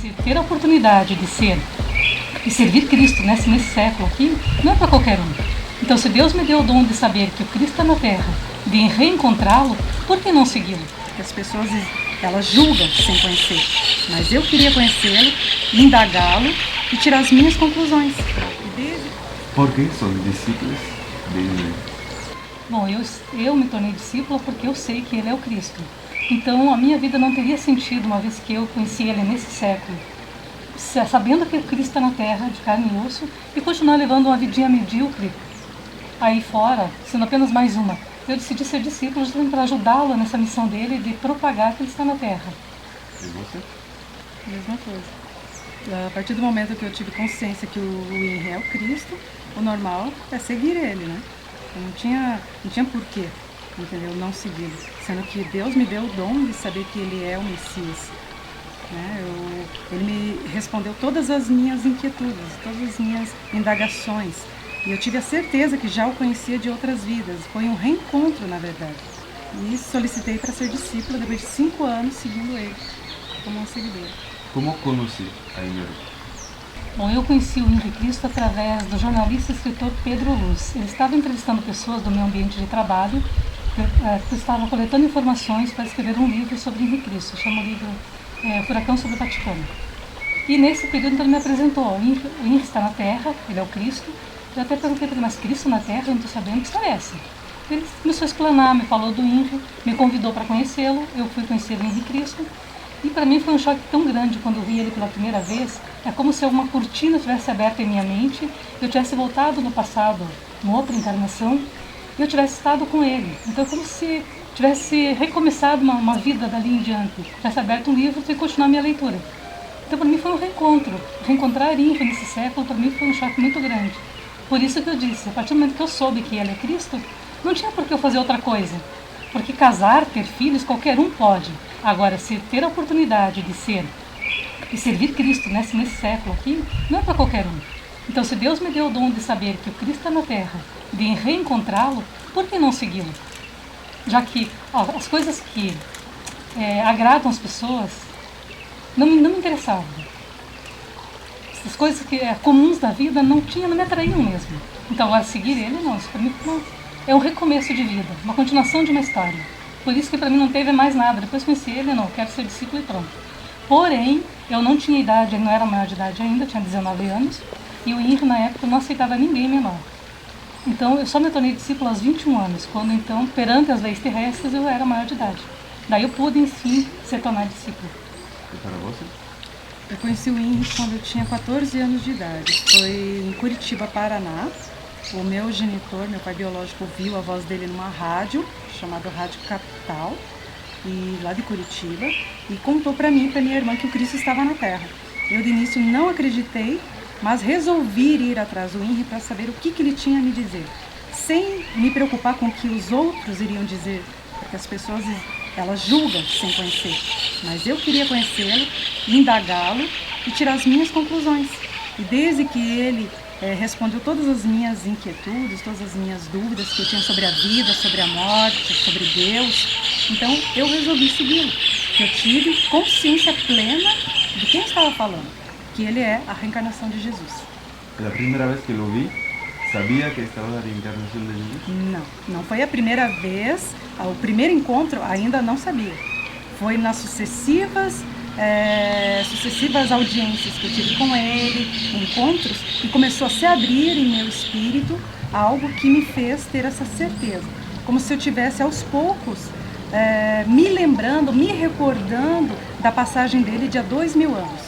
se ter a oportunidade de ser e servir Cristo nesse século aqui, não é para qualquer um. Então, se Deus me deu o dom de saber que o Cristo está na Terra, de reencontrá-lo, por que não segui-lo? Porque as pessoas, elas julgam sem conhecer, mas eu queria conhecê-lo, indagá-lo e tirar as minhas conclusões. Por que são discípulos dele? Bom, eu me tornei discípula porque eu sei que ele é o Cristo. Então, a minha vida não teria sentido uma vez que eu conheci ele nesse século, sabendo que o Cristo está na Terra, de carne e osso, e continuar levando uma vidinha medíocre aí fora, sendo apenas mais uma. Eu decidi ser discípulo justamente para ajudá-lo nessa missão dele de propagar que ele está na Terra. E você? Mesma coisa. A partir do momento que eu tive consciência que o Henry é o Cristo, o normal é seguir ele, né? Eu não tinha porquê, entendeu? Não segui-lo. Sendo que Deus me deu o dom de saber que ele é o Messias. Né? Ele me respondeu todas as minhas inquietudes, todas as minhas indagações. E eu tive a certeza que já o conhecia de outras vidas. Foi um reencontro, na verdade. E solicitei para ser discípula depois de 5 anos seguindo ele como um seguidor. Como conheci a Henry? Bom, eu conheci o Henry Cristo através do jornalista e escritor Pedro Luz. Ele estava entrevistando pessoas do meu ambiente de trabalho, que estavam coletando informações para escrever um livro sobre Henry Cristo. Chama o livro Furacão sobre o Vaticano. E nesse período ele me apresentou. O Henry está na Terra, ele é o Cristo. Eu até perguntei para ele, mas Cristo na Terra? Eu não estou sabendo que história é essa. Ele começou a explanar, me falou do Henry, me convidou para conhecê-lo. Eu fui conhecer o Henry Cristo. E para mim foi um choque tão grande quando eu vi ele pela primeira vez. É como se uma cortina tivesse aberta em minha mente, eu tivesse voltado no passado, em outra encarnação, e eu tivesse estado com ele. Então é como se tivesse recomeçado uma vida dali em diante, tivesse aberto um livro e continuar a minha leitura. Então para mim foi um reencontro. Reencontrar Henry nesse século para mim foi um choque muito grande. Por isso que eu disse, a partir do momento que eu soube que ele é Cristo, não tinha por que eu fazer outra coisa. Porque casar, ter filhos, qualquer um pode. Agora, se ter a oportunidade de ser e servir Cristo nesse século aqui, não é para qualquer um. Então, se Deus me deu o dom de saber que o Cristo está na Terra, de reencontrá-lo, por que não segui-lo? Já que as coisas que agradam as pessoas não me interessavam. As coisas que comuns da vida não me atraíam mesmo. Então, agora, seguir ele, não. Isso para mim é um recomeço de vida, uma continuação de uma história. Por isso que para mim não teve mais nada. Depois que conheci ele, não, quero ser discípulo e pronto. Porém, eu não tinha idade, ele não era maior de idade ainda, tinha 19 anos, e o Henry na época não aceitava ninguém menor. Então, eu só me tornei discípulo aos 21 anos, quando então, perante as leis terrestres, eu era maior de idade. Daí eu pude, enfim, se tornar discípulo. E para você? Eu conheci o Henry quando eu tinha 14 anos de idade. Foi em Curitiba, Paraná. O meu genitor, meu pai biológico, ouviu a voz dele numa rádio, chamada Rádio Capital, e lá de Curitiba, e contou para mim e para minha irmã que o Cristo estava na Terra. Eu de início não acreditei, mas resolvi ir atrás do Henry para saber o que ele tinha a me dizer, sem me preocupar com o que os outros iriam dizer, porque as pessoas, elas julgam sem conhecer. Mas eu queria conhecê-lo, indagá-lo e tirar as minhas conclusões. E desde que ele respondeu todas as minhas inquietudes, todas as minhas dúvidas que eu tinha sobre a vida, sobre a morte, sobre Deus, então eu resolvi segui-lo. Eu tive consciência plena de quem estava falando, que ele é a reencarnação de Jesus. A primeira vez que eu vi, sabia que estava na reencarnação de Jesus? Não foi a primeira vez, o primeiro encontro ainda não sabia. Foi nas sucessivas audiências que eu tive com ele, encontros, e começou a se abrir em meu espírito algo que me fez ter essa certeza. Como se eu tivesse aos poucos me lembrando, me recordando da passagem dele de há 2000 anos.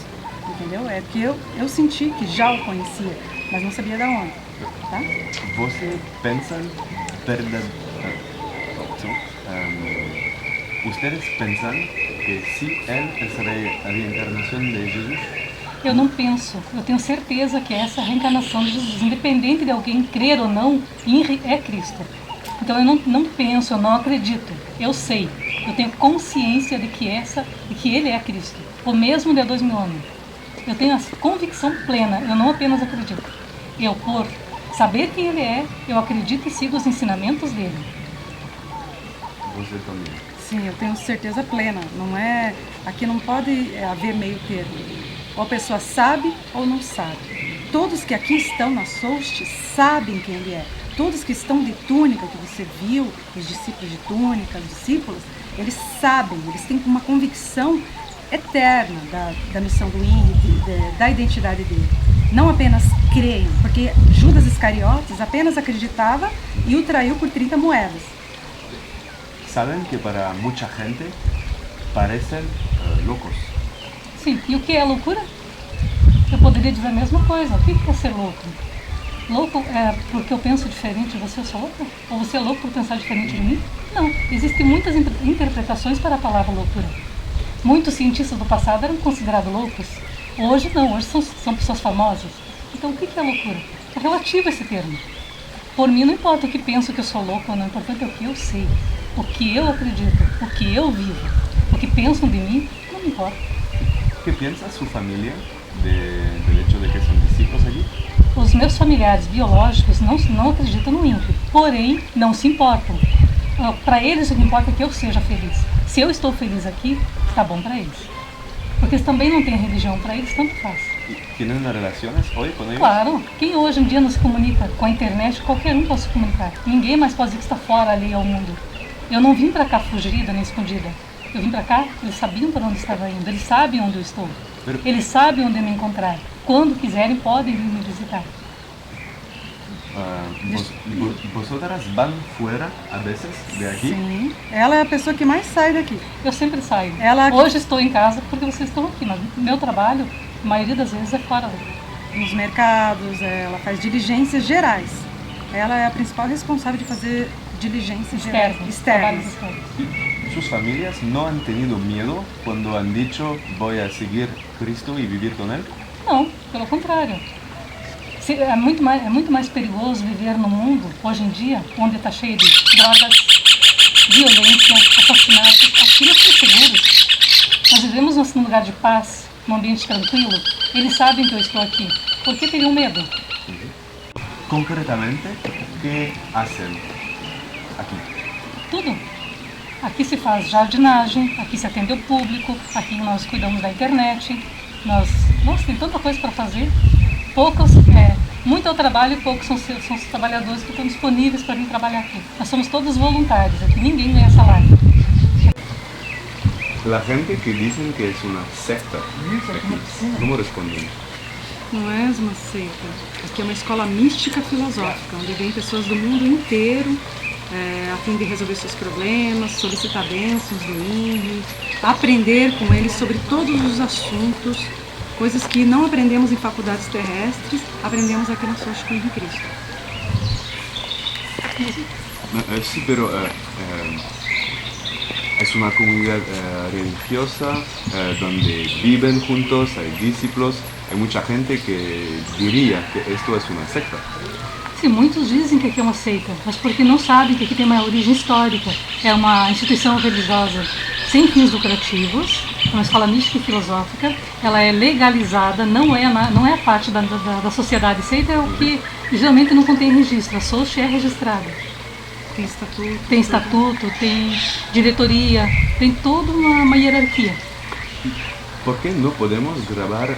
Entendeu? É que eu senti que já o conhecia, mas não sabia de onde. Tá? Você pensa ustedes pensam que se ele é a reencarnação de Jesus? Eu não penso, eu tenho certeza que essa é a reencarnação de Jesus, independente de alguém crer ou não, Henry é Cristo. Então eu não penso, eu não acredito, eu sei, eu tenho consciência de que ele é Cristo, o mesmo de há 2000 anos. Eu tenho a convicção plena, eu não apenas acredito. Eu, por saber quem ele é, eu acredito e sigo os ensinamentos dele. Você também? Sim, eu tenho certeza plena. Aqui não pode haver meio termo. Ou a pessoa sabe ou não sabe. Todos que aqui estão na Sost sabem quem ele é. Todos que estão de túnica, que você viu, os discípulos de túnica, os discípulos, eles sabem, eles têm uma convicção eterna da missão do INRI, da identidade dele. Não apenas creem, porque Judas Iscariotes apenas acreditava e o traiu por 30 moedas. Saben que para mucha gente parecen locos. Sim, e o que é loucura? Eu poderia dizer a mesma coisa. O que é ser louco? Louco é porque eu penso diferente de você, eu sou louco? Ou você é louco por pensar diferente de mim? Não, existem muitas interpretações para a palavra loucura. Muitos cientistas do passado eram considerados loucos. Hoje não, hoje são pessoas famosas. Então o que é loucura? É relativo esse termo. Por mim não importa o que penso que eu sou louco ou não, o importante é o que eu sei, o que eu acredito, o que eu vivo. O que pensam de mim não me importa. ¿Qué piensa su familia del hecho de que son discípulos allí? Os meus familiares biológicos não acreditam no INCRE, porém não se importam. Para eles o que importa é que eu seja feliz. Se eu estou feliz aqui, está bom para eles. Porque eles também não têm religião, para eles tanto faz. ¿Tienen relaciones hoy con ellos? Claro, quem hoje em dia não se comunica com a internet, qualquer um pode se comunicar. Ninguém mais pode dizer que está fora ali ao mundo. Eu não vim para cá fugida nem escondida. Eu vim para cá, eles sabiam para onde estava indo, eles sabem onde eu estou. Eles sabem onde me encontrar. Quando quiserem, podem vir me visitar. ¿Vosotras van fuera a veces de aquí? Sim, ela é a pessoa que mais sai daqui. Eu sempre saio. Ela- Hoje estou em casa porque vocês estão aqui, mas meu trabalho, a maioria das vezes, é fora daqui. Nos mercados, ela faz diligências gerais. Ela é a principal responsável de fazer diligências gerais, Trabalhos externas. externos. ¿Sus familias no han tenido miedo cuando han dicho voy a seguir Cristo y vivir con Él? Não, pelo contrário. É muito mais perigoso viver no mundo, hoje em dia, onde está cheio de drogas, violência, assassinatos. Aqui nós estamos seguros. Nós vivemos num lugar de paz, num ambiente tranquilo. Eles sabem que eu estou aqui. Por que teriam medo? Concretamente, ¿qué hacen aquí? Tudo. Aqui se faz jardinagem, aqui se atende ao público, aqui nós cuidamos da internet. Nossa, tem tanta coisa para fazer. Muito é o trabalho e poucos são os trabalhadores que estão disponíveis para vir trabalhar aqui. Nós somos todos voluntários aqui, ninguém ganha salário. La gente que dicen que es una secta aquí, ¿cómo responden? Não é uma seita. Aqui é uma escola mística filosófica, onde vem pessoas do mundo inteiro a fim de resolver seus problemas, solicitar bênçãos do INRI, aprender com eles sobre todos os assuntos, coisas que não aprendemos em faculdades terrestres, aprendemos aqui na Sost com INRI Cristo. Sí, pero es una comunidad religiosa donde viven juntos, hay discípulos, hay mucha gente que diría que esto es una secta. Sim, muitos dizem que aqui é uma seita, mas porque não sabem que aqui tem uma origem histórica. É uma instituição religiosa sem fins lucrativos, é uma escola mística e filosófica. Ela é legalizada, não é parte da sociedade. Seita é o que geralmente não contém registro. A Sost é registrada. Tem estatuto, tem diretoria, tem toda uma hierarquia. ¿Por qué no podemos grabar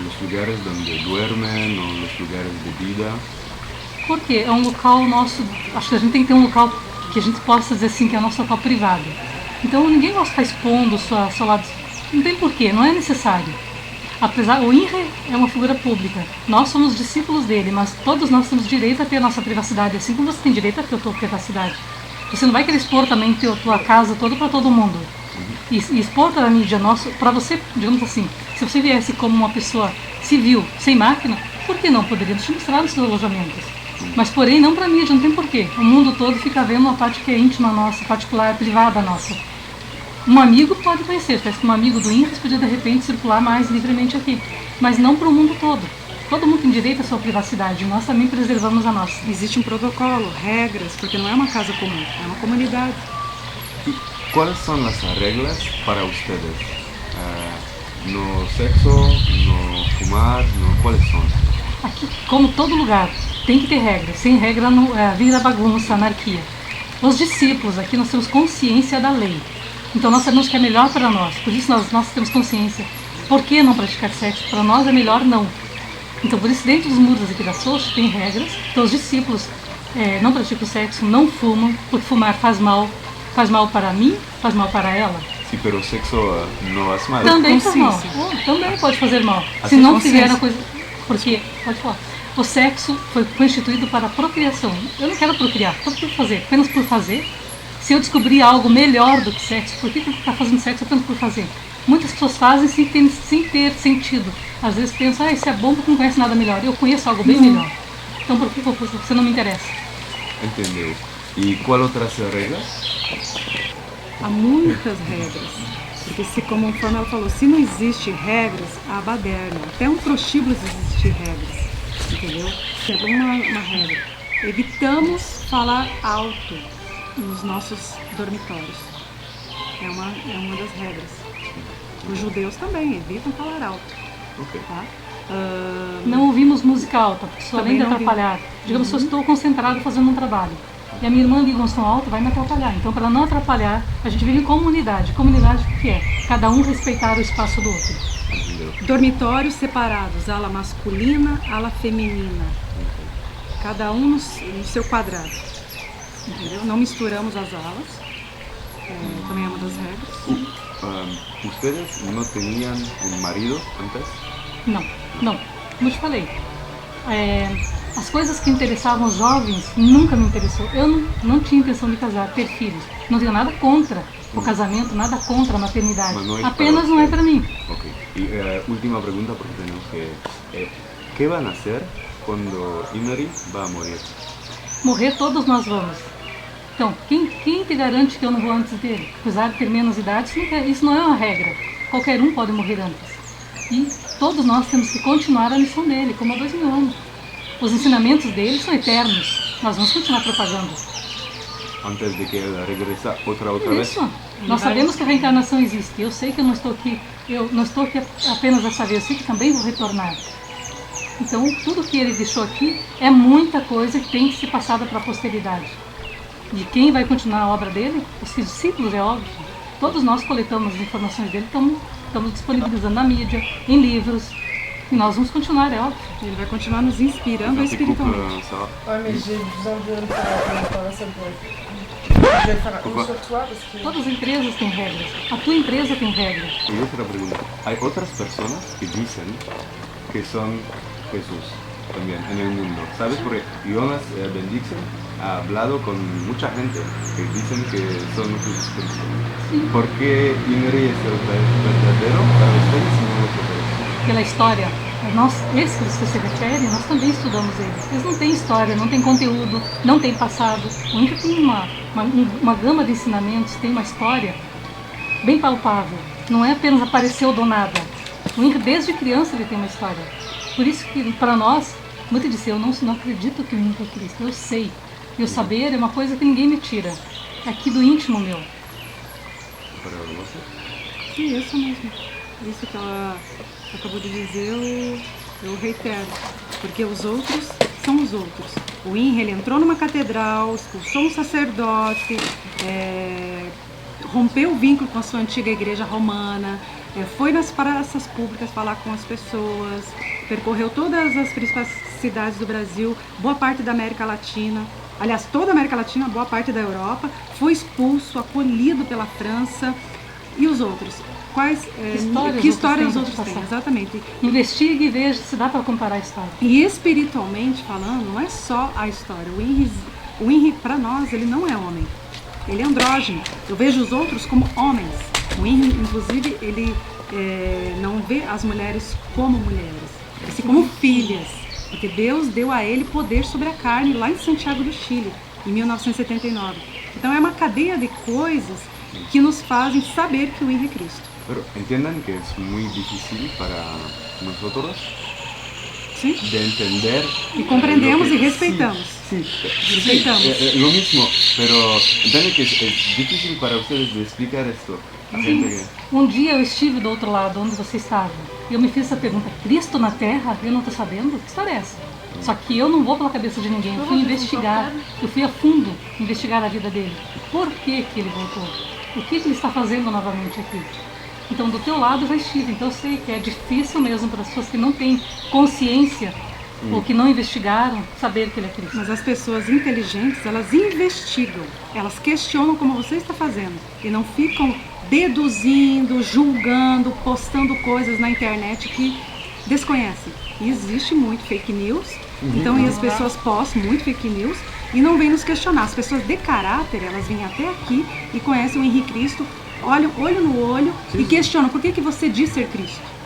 los lugares donde duermen o los lugares de vida? Porque é um local nosso, acho que a gente tem que ter um local que a gente possa dizer assim, que é o nosso local privado. Então ninguém gosta de ficar expondo o seu lado, não tem porquê, não é necessário. Apesar, o INRI é uma figura pública, nós somos discípulos dele, mas todos nós temos direito a ter a nossa privacidade, assim como você tem direito a ter a tua privacidade. Você não vai querer expor também a tua casa toda para todo mundo. E expor para a mídia nossa, para você, digamos assim, se você viesse como uma pessoa civil, sem máquina, por que não? Poderíamos te mostrar os seus alojamentos. Mas, porém, não para a mídia, não tem porquê. O mundo todo fica vendo uma parte que é íntima nossa, particular, privada nossa. Um amigo pode conhecer, parece que um amigo do INRI podia, de repente, circular mais livremente aqui. Mas não para o mundo todo. Todo mundo tem direito à sua privacidade, nós também preservamos a nossa. Existe um protocolo, regras, porque não é uma casa comum, é uma comunidade. ¿Cuáles son las reglas para ustedes? No sexo, no fumar, ¿cuáles son? Aqui, como todo lugar, tem que ter regras. Sem regra vira bagunça, anarquia. Os discípulos, aqui nós temos consciência da lei. Então nós sabemos que é melhor para nós. Por isso nós temos consciência Por que não praticar sexo? Para nós é melhor não. Então, por isso, dentro dos muros aqui da SOS tem regras. Então, os discípulos não praticam sexo, não fumam, porque fumar faz mal para mim, faz mal para ela. Sí, pero sexo no hace mal. Também faz mal. Consciência. Também pode fazer mal. Assim, Se não consciência. fizer a coisa... Porque, pode falar, o sexo foi constituído para a procriação. Eu não quero procriar, por que fazer? Apenas por fazer. Se eu descobrir algo melhor do que sexo, por que eu estou fazendo sexo apenas por fazer? Muitas pessoas fazem sem ter sentido. Às vezes pensam, isso é bom porque não conhece nada melhor. Eu conheço algo bem melhor. Então por que você não me interessa? Entendeu. E qual outras regras? Há muitas regras. Porque se, conforme ela falou, se não existe regras, há baderna. Até um prostíbulo existe regras. Entendeu? Por exemplo, uma regra. Evitamos falar alto nos nossos dormitórios. É uma das regras. Os judeus também evitam falar alto. Ok. Tá? Não ouvimos música alta, porque isso além de Também não atrapalhar. Digamos, se eu estou concentrado fazendo um trabalho e a minha irmã liga um som alto, vai me atrapalhar. Então, para não atrapalhar, a gente vive em comunidade. Comunidade o que é? Cada um respeitar o espaço do outro. Entendeu. Dormitórios separados, ala masculina, ala feminina. Cada um no seu quadrado. Entendeu? Não misturamos as alas. Também é uma das regras. ¿Ustedes no tenían un marido antes? Não. Como eu te falei, as coisas que interessavam os jovens nunca me interessou. Eu não tinha intenção de casar, ter filhos. Não tenho nada contra o casamento, nada contra a maternidade. Mas não é Apenas para não é você. para mim. Ok. Y última pregunta porque tenemos que... ¿Qué van a hacer cuando Imri va a morir? Morrer todos nós vamos. Então, quem te garante que eu não vou antes dele? Apesar de ter menos idade, isso não é uma regra. Qualquer um pode morrer antes. E todos nós temos que continuar a missão dele, como há 2000 anos. Os ensinamentos dele são eternos. Nós vamos continuar propagando. Antes de que él regresa otra vez. Isso. Nós sabemos que a reencarnação existe. Eu sei que eu não estou aqui apenas dessa vez. Eu sei que também vou retornar. Então, tudo que ele deixou aqui é muita coisa que tem que ser passada para a posteridade. De quem vai continuar a obra dele? Os discípulos, é óbvio. Todos nós coletamos as informações dele, estamos disponibilizando na mídia, em livros. E nós vamos continuar, é óbvio. Ele vai continuar nos inspirando Merci beaucoup, espiritualmente. Sarah. Ouais, mais j'ai besoin de le faire un seul point. Je vais faire Pourquoi une sur toi parce que. Todas as empresas têm regras. A tua empresa tem regras. Y otra pregunta. Hay otras personas que dicen que son Jesús también en el mundo. ¿Sabes? Porque Jonas Bendixen ha hablado con mucha gente que dicen que son Jesucristo. ¿Por qué Imri es el verdadero para ustedes y no vosotros? Pela história, esses que você se refere, nós também estudamos eles. Eles não têm história, não têm conteúdo, não têm passado. O INCRA tem uma gama de ensinamentos, tem uma história bem palpável. Não é apenas apareceu do nada. O INCRA, desde criança, ele tem uma história. Por isso que, para nós, como eu te disse, eu não acredito que o INCRA é Cristo. Eu sei. E o saber é uma coisa que ninguém me tira. É aqui do íntimo meu. Para você? Sim, isso mesmo. Isso que ela acabou de dizer, eu reitero. Porque os outros são os outros. O INRA, ele entrou numa catedral, expulsou um sacerdote, rompeu o vínculo com a sua antiga igreja romana, foi nas praças públicas falar com as pessoas, percorreu todas as principais cidades do Brasil, boa parte da América Latina. Aliás, toda a América Latina, boa parte da Europa, foi expulso, acolhido pela França. E os outros? Que história os outros têm? Exatamente. Investigue e veja se dá para comparar a história. E espiritualmente falando, não é só a história. O INRI para nós, ele não é homem. Ele é andrógeno. Eu vejo os outros como homens. O INRI, inclusive, ele não vê as mulheres como mulheres, assim como filhas. Porque Deus deu a ele poder sobre a carne lá em Santiago do Chile, em 1979. Então é uma cadeia de coisas que nos fazem saber que o INRA é Cristo. Pero entiendan que es muy difícil para nosotros Sim? de entender. E compreendemos lo que- e respeitamos. Sí, Respetamos. lo mismo, pero entienden que es difícil para ustedes de explicar esto a gente que... Um dia eu estive do outro lado, onde você estava, e eu me fiz essa pergunta: Cristo na Terra? Eu não estou sabendo? Que história é essa? Só que eu não vou pela cabeça de ninguém, eu fui investigar, eu fui a fundo investigar a vida dele. Por que que ele voltou? O que que ele está fazendo novamente aqui? Então, do teu lado já estive. Então, eu sei que é difícil mesmo para as pessoas que não têm consciência ou que não investigaram saber que ele é Cristo. Mas as pessoas inteligentes, elas investigam, elas questionam como você está fazendo e não ficam deduzindo, julgando, postando coisas na internet que desconhecem. E existe muito fake news, então e as pessoas postam muito fake news e não vêm nos questionar. As pessoas de caráter, elas vêm até aqui e conhecem o Henrique Cristo, olham olho no olho e questionam por que você diz ser Cristo.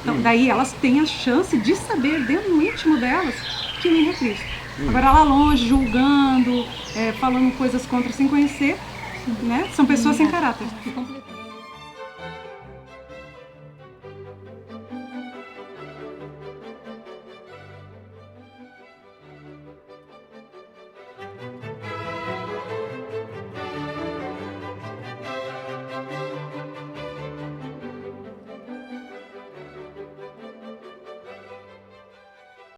Então, daí elas têm a chance de saber dentro do íntimo delas que o Henrique é Cristo. Agora lá longe, julgando, falando coisas contra sem conhecer, né? São pessoas sem caráter. E completando.